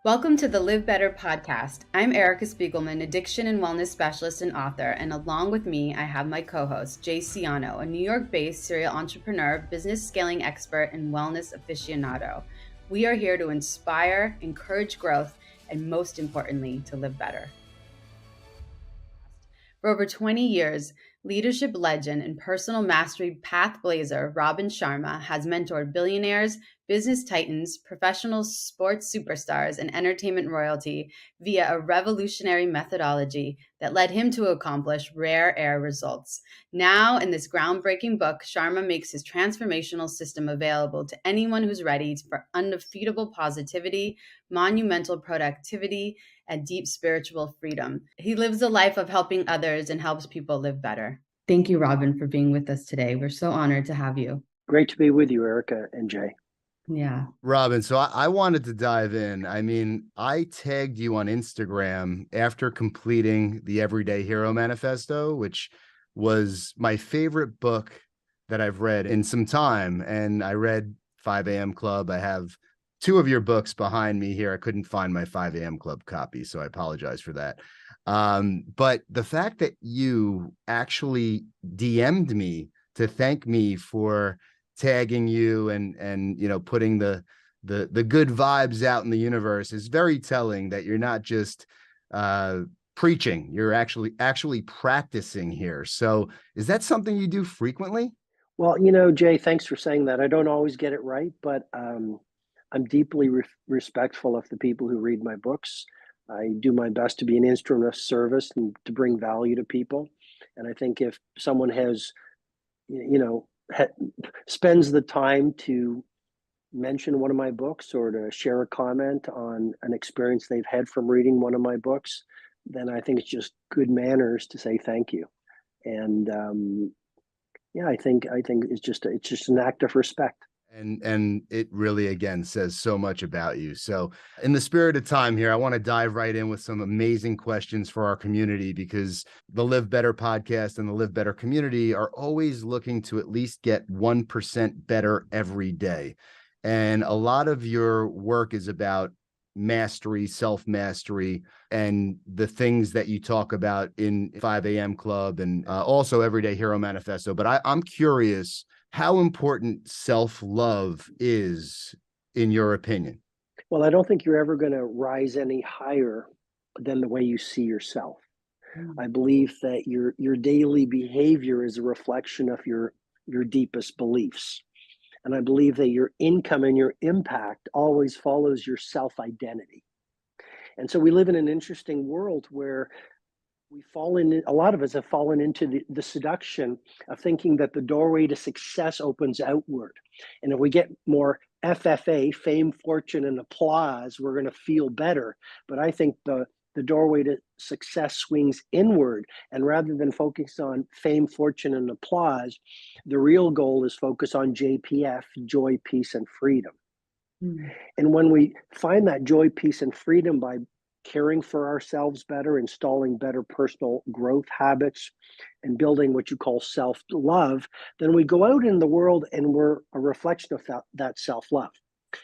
Welcome to the LivBtr podcast. I'm Erica Spiegelman, addiction and wellness specialist and author, and along with me, I have my co-host, Jay Siano, a New York-based serial entrepreneur, business scaling expert, and wellness aficionado. We are here to inspire, encourage growth, and most importantly, to live better. For over 20 years, leadership legend and personal mastery path blazer Robin Sharma has mentored billionaires, business titans, professional sports superstars, and entertainment royalty via a revolutionary methodology that led him to accomplish rare air results. Now, in this groundbreaking book, Sharma makes his transformational system available to anyone who's ready for undefeatable positivity, monumental productivity, and deep spiritual freedom. He lives a life of helping others and helps people live better. Thank you, Robin, for being with us today. We're so honored to have you. Great to be with you, Erica and Jay. Yeah. Robin, so I wanted to dive in. I mean, I tagged you on Instagram after completing the Everyday Hero Manifesto, which was my favorite book that I've read in some time. And I read 5 a.m. Club. I have two of your books behind me here. I couldn't find my 5 a.m. Club copy, so I apologize for that. But the fact that you actually DM'd me to thank me for tagging you and you know, putting the good vibes out in the universe is very telling that you're not just preaching, you're actually practicing here. So is that something you do frequently? Well, you know, Jay, thanks for saying that. I don't always get it right, but I'm deeply respectful of the people who read my books. I do my best to be an instrument of service and to bring value to people. And I think if someone has, you know, spends the time to mention one of my books or to share a comment on an experience they've had from reading one of my books, then I think it's just good manners to say thank you. And yeah, I think it's just an act of respect. And it really, again, says so much about you. So in the spirit of time here, I want to dive right in with some amazing questions for our community, because the LivBtr podcast and the LivBtr community are always looking to at least get 1% better every day. And a lot of your work is about mastery, self-mastery, and the things that you talk about in 5 a.m. Club and also Everyday Hero Manifesto. But I'm curious how important self-love is, in your opinion. Well, I don't think you're ever going to rise any higher than the way you see yourself. I believe that your daily behavior is a reflection of your deepest beliefs. And I believe that your income and your impact always follows your self-identity. And so we live in an interesting world where a lot of us have fallen into the seduction of thinking that the doorway to success opens outward. And if we get more FFA, fame, fortune, and applause, we're going to feel better. But I think the doorway to success swings inward. And rather than focus on fame, fortune, and applause, the real goal is focus on JPF, joy, peace, and freedom. And when we find that joy, peace, and freedom by caring for ourselves better, installing better personal growth habits, and building what you call self-love, then we go out in the world and we're a reflection of that self-love.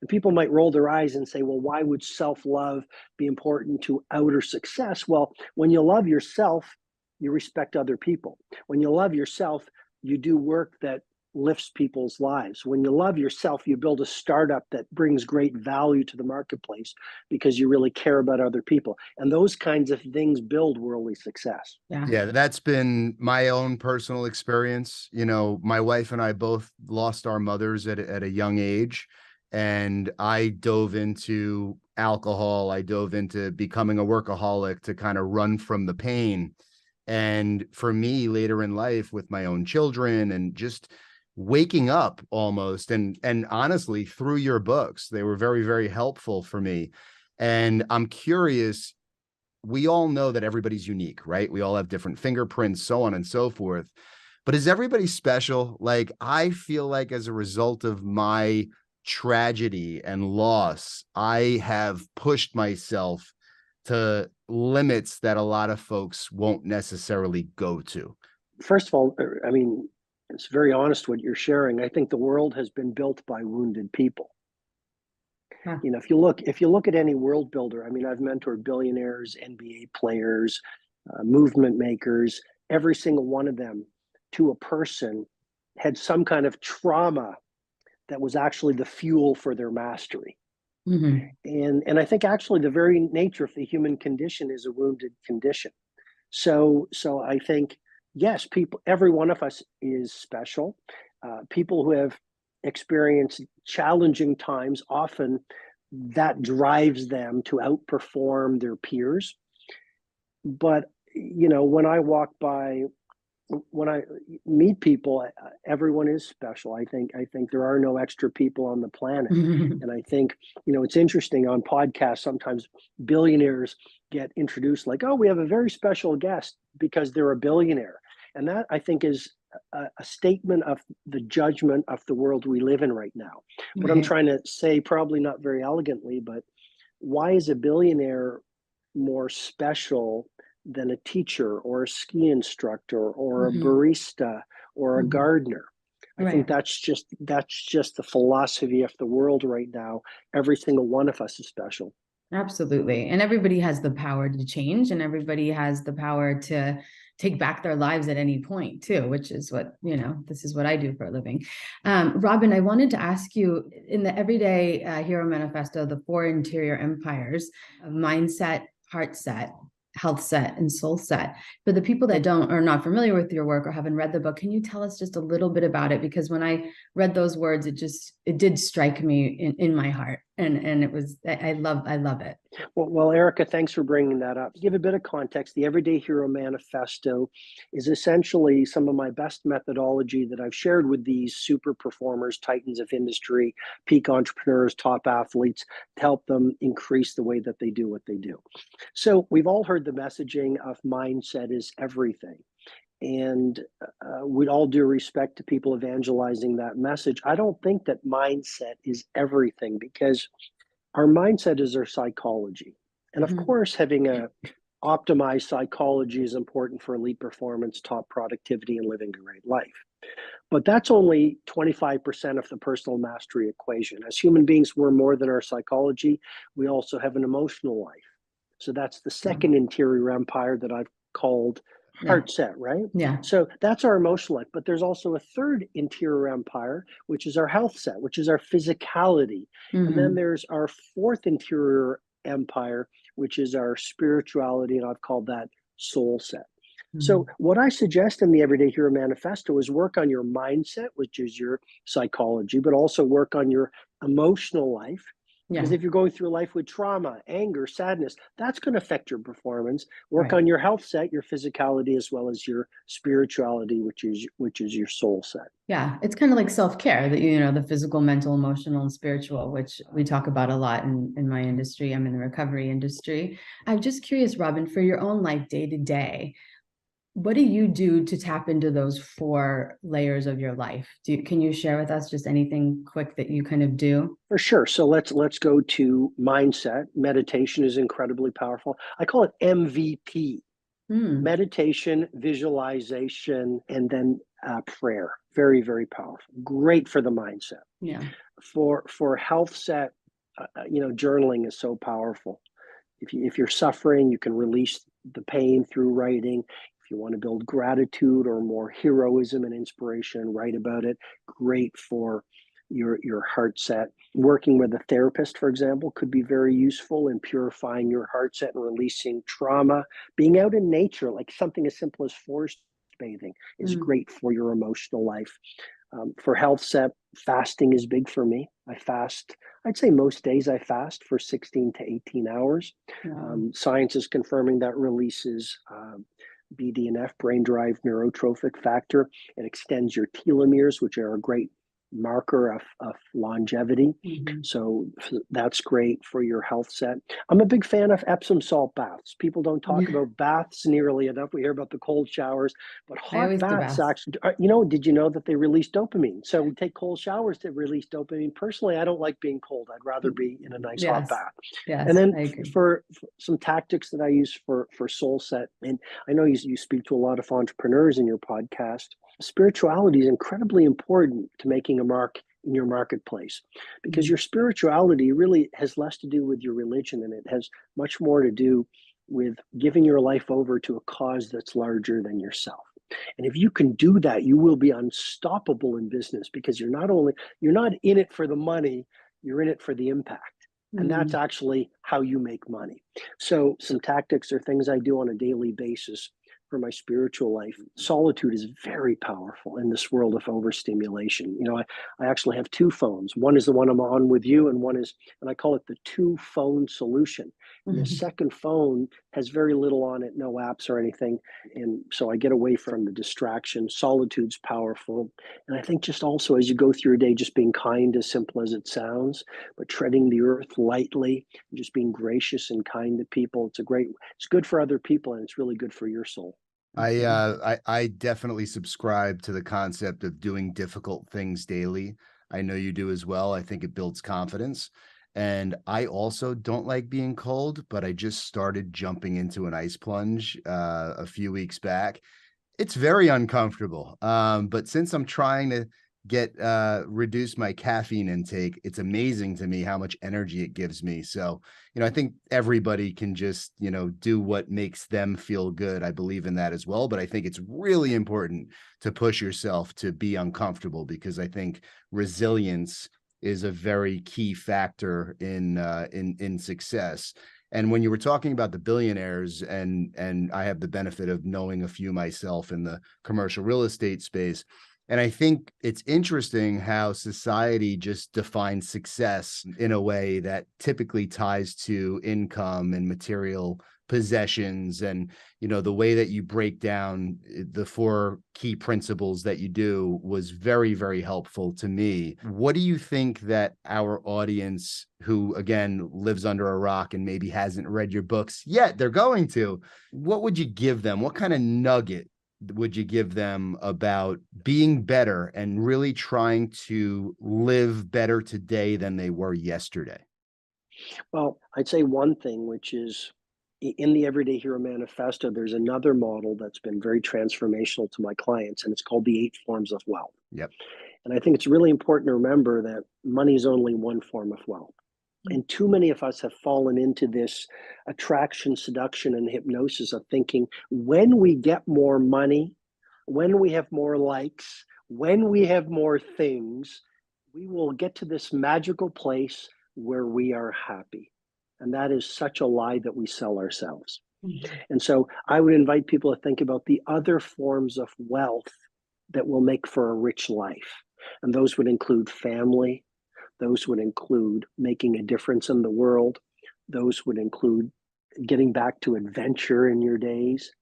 And people might roll their eyes and say, well, why would self-love be important to outer success? Well, when you love yourself, you respect other people. When you love yourself, you do work that lifts people's lives. When you love yourself, you build a startup that brings great value to the marketplace because you really care about other people. And those kinds of things build worldly success. Yeah, that's been my own personal experience. You know, my wife and I both lost our mothers at a young age, and I dove into alcohol. I dove into becoming a workaholic to kind of run from the pain. And for me, later in life, with my own children and just waking up almost, and honestly, through your books, they were very, very helpful for me. And I'm curious, we all know that everybody's unique, right? We all have different fingerprints, so on and so forth. But is everybody special? Like, I feel like as a result of my tragedy and loss, I have pushed myself to limits that a lot of folks won't necessarily go to. First of all, I mean, it's very honest what you're sharing. I think the world has been built by wounded people. Huh. You know, if you look at any world builder, I mean, I've mentored billionaires, NBA players, movement makers. Every single one of them, to a person, had some kind of trauma that was actually the fuel for their mastery. Mm-hmm. And I think actually the very nature of the human condition is a wounded condition. So I think, yes, every one of us is special. People who have experienced challenging times, often that drives them to outperform their peers. But, you know, when I meet people, everyone is special. I think there are no extra people on the planet. And I think, you know, it's interesting on podcasts, sometimes billionaires get introduced like, oh, we have a very special guest because they're a billionaire. And that, I think, is a statement of the judgment of the world we live in right now. What I'm trying to say, probably not very elegantly, but why is a billionaire more special than a teacher or a ski instructor or a barista or a gardener? I think that's just the philosophy of the world right now. Every single one of us is special. Absolutely. And everybody has the power to change, and everybody has the power to take back their lives at any point too, which is what, you know, this is what I do for a living. Robin, I wanted to ask you, in the Everyday Hero Manifesto, the 4 interior empires of mindset, heart set, health set, and soul set. For the people that are not familiar with your work or haven't read the book, can you tell us just a little bit about it? Because when I read those words, it did strike me in my heart, and it was, I love it. Well, Erica, thanks for bringing that up. To give a bit of context, the Everyday Hero Manifesto is essentially some of my best methodology that I've shared with these super performers, titans of industry, peak entrepreneurs, top athletes, to help them increase the way that they do what they do. So we've all heard the messaging of mindset is everything. And with all due respect to people evangelizing that message, I don't think that mindset is everything, because our mindset is our psychology. And of course, having a optimized psychology is important for elite performance, top productivity, and living a great life. But that's only 25% of the personal mastery equation. As human beings, we're more than our psychology. We also have an emotional life. So that's the second interior empire that I've called heart set, right? Yeah. So that's our emotional life. But there's also a third interior empire, which is our health set, which is our physicality. And then there's our fourth interior empire, which is our spirituality, and I've called that soul set. So what I suggest in the Everyday Hero Manifesto is work on your mindset, which is your psychology, but also work on your emotional life. Because if you're going through life with trauma, anger, sadness, that's going to affect your performance. Work on your health set, your physicality, as well as your spirituality, which is your soul set. Yeah, it's kind of like self-care, that, you know, the physical, mental, emotional, and spiritual, which we talk about a lot in my industry. I'm in the recovery industry. I'm just curious, Robin, for your own life, day to day, what do you do to tap into those 4 layers of your life? Can you share with us just anything quick that you kind of do? For sure. So let's go to mindset. Meditation is incredibly powerful. I call it MVP. Meditation, visualization, and then prayer. Very, very powerful. Great for the mindset. Yeah. For health set, you know, journaling is so powerful. If you're suffering, you can release the pain through writing. If you want to build gratitude or more heroism and inspiration, write about it. Great for your heart set. Working with a therapist, for example, could be very useful in purifying your heart set and releasing trauma. Being out in nature, like something as simple as forest bathing, is great for your emotional life. For health set, fasting is big for me. I fast, I'd say most days I fast for 16 to 18 hours. Science is confirming that releases BDNF, brain-derived neurotrophic factor. It extends your telomeres, which are a great marker of longevity. So that's great for your health set. I'm a big fan of Epsom salt baths. People don't talk about baths nearly enough. We hear about the cold showers, but hot baths actually, you know, did you know that they release dopamine? So we take cold showers to release dopamine. Personally, I don't like being cold. I'd rather be in a nice hot bath. And then for some tactics that I use for soul set, and I know you speak to a lot of entrepreneurs in your podcast, spirituality is incredibly important to making a mark in your marketplace, because your spirituality really has less to do with your religion, and it has much more to do with giving your life over to a cause that's larger than yourself. And if you can do that, you will be unstoppable in business, because you're not in it for the money, you're in it for the impact. And that's actually how you make money. So some tactics or things I do on a daily basis for my spiritual life. Solitude is very powerful in this world of overstimulation. I actually have two phones. One is the one I'm on with you, and I call it the two phone solution. And the second phone has very little on it, no apps or anything. And so I get away from the distraction. Solitude's powerful. And I think just also as you go through your day, just being kind, as simple as it sounds, but treading the earth lightly, and just being gracious and kind to people. It's good for other people, and it's really good for your soul. I definitely subscribe to the concept of doing difficult things daily. I know you do as well. I think it builds confidence. And I also don't like being cold, but I just started jumping into an ice plunge a few weeks back. It's very uncomfortable. But since I'm trying to reduce my caffeine intake, it's amazing to me how much energy it gives me. So, I think everybody can just, do what makes them feel good. I believe in that as well. But I think it's really important to push yourself to be uncomfortable, because I think resilience is a very key factor in success. And when you were talking about the billionaires, and I have the benefit of knowing a few myself in the commercial real estate space, and I think it's interesting how society just defines success in a way that typically ties to income and material possessions. And, the way that you break down the 4 key principles that you do was very, very helpful to me. What do you think that our audience, who again lives under a rock and maybe hasn't read your books yet, they're going to, what would you give them? What kind of nugget would you give them about being better and really trying to live better today than they were yesterday? Well, I'd say one thing, which is in the Everyday Hero Manifesto, there's another model that's been very transformational to my clients, and it's called the 8 forms of wealth. Yep. And I think it's really important to remember that money is only one form of wealth. And too many of us have fallen into this attraction, seduction, and hypnosis of thinking when we get more money, when we have more likes, when we have more things, we will get to this magical place where we are happy. And that is such a lie that we sell ourselves. And so I would invite people to think about the other forms of wealth that will make for a rich life. And those would include family. Those would include making a difference in the world. Those would include getting back to adventure in your days.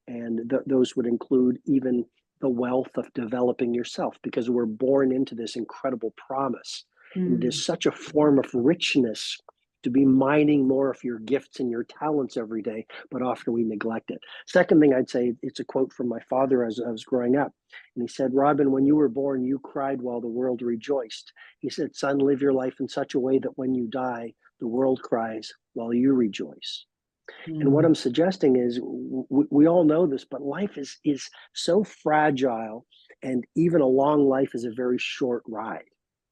And those would include even the wealth of developing yourself, because we're born into this incredible promise. And it is such a form of richness to be mining more of your gifts and your talents every day, but often we neglect it. Second thing I'd say, it's a quote from my father as I was growing up. And he said, "Robin, when you were born, you cried while the world rejoiced." He said, "Son, live your life in such a way that when you die, the world cries while you rejoice." And what I'm suggesting is, we all know this, but life is so fragile, and even a long life is a very short ride.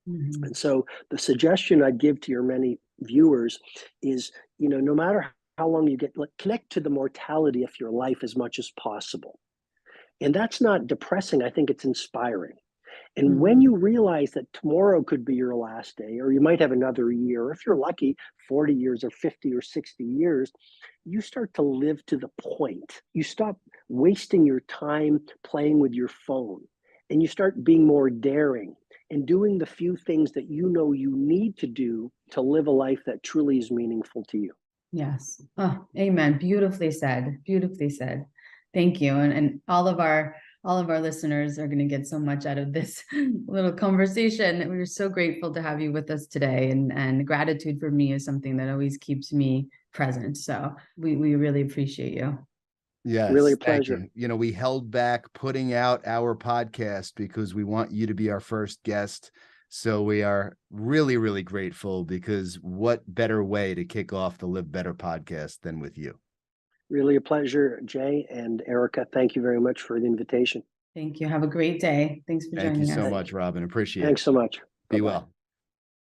And so the suggestion I'd give to your many viewers is, no matter how long you get, connect to the mortality of your life as much as possible. And that's not depressing. I think it's inspiring. And when you realize that tomorrow could be your last day, or you might have another year, or if you're lucky, 40 years or 50 or 60 years, you start to live to the point. You stop wasting your time playing with your phone, and you start being more daring and doing the few things that you need to do to live a life that truly is meaningful to you. Yes. Oh, amen. Beautifully said. Beautifully said. Thank you. And all of our listeners are going to get so much out of this little conversation. We're so grateful to have you with us today. And gratitude for me is something that always keeps me present. So we really appreciate you. Yes, really a thank pleasure. you. We held back putting out our podcast because we want you to be our first guest. So we are really, really grateful, because what better way to kick off the Live Better podcast than with you? Really a pleasure, Jay and Erica. Thank you very much for the invitation. Thank you. Have a great day. Thanks for joining us. Thank you so much, Robin. Appreciate it. Thanks so much. Be Bye-bye. well.